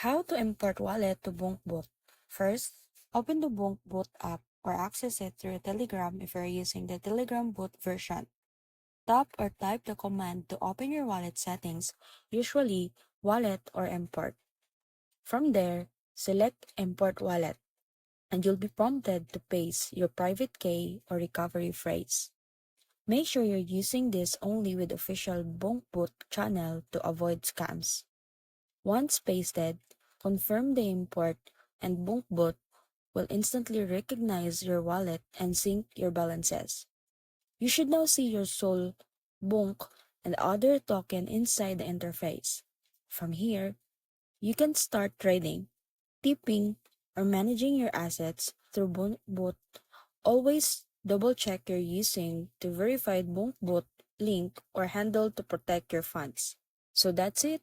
How to import wallet to BunkBoot. First, open the BunkBoot app or access it through Telegram if you're using the Telegram boot version. Tap or type the command to open your wallet settings, usually wallet or import. From there, select import wallet and you'll be prompted to paste your private key or recovery phrase. Make sure you're using this only with official BunkBoot channel to avoid scams. Once pasted, confirm the import and BunkBoot will instantly recognize your wallet and sync your balances. You should now see your Sol, Bunk, and other token inside the interface. From here, you can start trading, tipping, or managing your assets through BunkBoot. Always double check you're using the verified BunkBoot link or handle to protect your funds. So that's it.